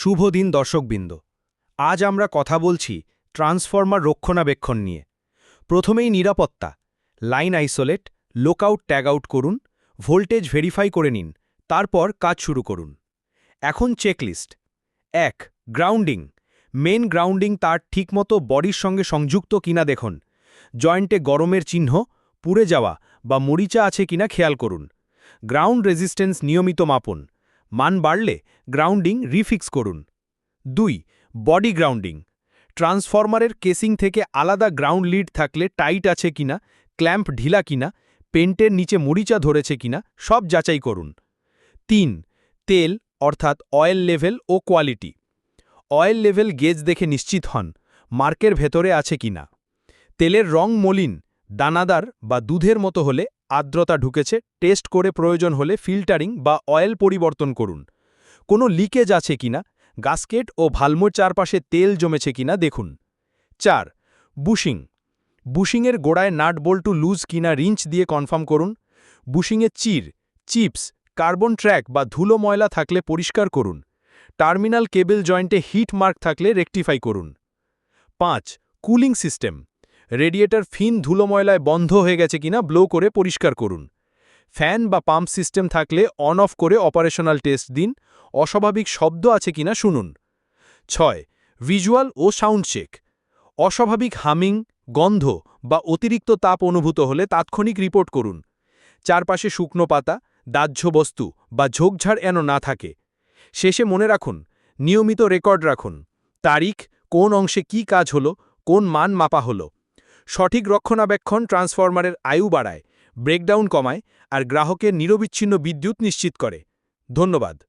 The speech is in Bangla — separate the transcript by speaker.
Speaker 1: শুভ দিন দর্শকবৃন্দ। আজ আমরা কথা বলছি ট্রান্সফরমার রক্ষণাবেক্ষণ নিয়ে। প্রথমেই নিরাপত্তা, লাইন আইসোলেট, লোকআউট ট্যাগ আউট করুন, ভোল্টেজ ভেরিফাই করে নিন, তারপর কাজ শুরু করুন। এখন চেকলিস্ট। ১. গ্রাউন্ডিং। মেন গ্রাউন্ডিং তার ঠিকমতো বডির সঙ্গে সংযুক্ত কিনা দেখুন। জয়েন্টে গরমের চিহ্ন, পুড়ে যাওয়া বা মরিচা আছে কিনা খেয়াল করুন। গ্রাউন্ড রেজিস্ট্যান্স নিয়মিত মাপুন। মান বাড়লে গ্রাউন্ডিং রিফিক্স করুন। ২. Body grounding. ট্রান্সফরমারের কেসিং থেকে আলাদা গ্রাউন্ড লিড থাকলে টাইট আছে কিনা, ক্ল্যাম্প ঢিলা কিনা, পেন্টের নিচে মরিচা ধরেছে কিনা সব যাচাই করুন। ৩. তেল অর্থাৎ অয়েল লেভেল ও কোয়ালিটি। অয়েল লেভেল গেজ দেখে নিশ্চিত হন মার্কের ভেতরে আছে কিনা। তেলের রং মলিন, দানাদার বা দুধের মতো হলে আর্দ্রতা ঢুকেছে, টেস্ট করে প্রয়োজন হলে ফিল্টারিং বা অয়েল পরিবর্তন করুন। কোনো লিকেজ আছে কিনা, গাস্কেট ও ভালভোর চারপাশে তেল জমেছে কিনা দেখুন। ৪. বুশিং। বুশিংয়ের গোড়ায় নাট বল্টু লুজ কিনা রিঞ্চ দিয়ে কনফার্ম করুন। বুশিংয়ে চিপস, কার্বন ট্র্যাক বা ধুলো ময়লা থাকলে পরিষ্কার করুন। টার্মিনাল কেবল জয়েন্টে হিট মার্ক থাকলে রেকটিফাই করুন। ৫. Cooling system. রেডিয়েটর ফিন ধুলো ময়লায় বন্ধ হয়ে গেছে কিনা ব্লো করে পরিষ্কার করুন। ফ্যান বা পাম্প সিস্টেম থাকলে অন অফ করে অপারেশনাল টেস্ট দিন। অস্বাভাবিক শব্দ আছে কিনা শুনুন। ৬. ভিজুয়াল ও সাউন্ড চেক। অস্বাভাবিক হামিং, গন্ধ বা অতিরিক্ত তাপ অনুভূত হলে তাৎক্ষণিক রিপোর্ট করুন। চারপাশে শুকনো পাতা, দাহ্য বস্তু বা ঝোপঝাড় যেন না থাকে। শেষে মনে রাখুন, নিয়মিত রেকর্ড রাখুন। তারিখ, কোন অংশে কি কাজ হলো, কোন মান মাপা হলো। সঠিক রক্ষণাবেক্ষণ ট্রান্সফরমারের আয়ু বাড়ায়, ব্রেকডাউন কমায় আর গ্রাহকের নিরবিচ্ছিন্ন বিদ্যুৎ নিশ্চিত করে। ধন্যবাদ।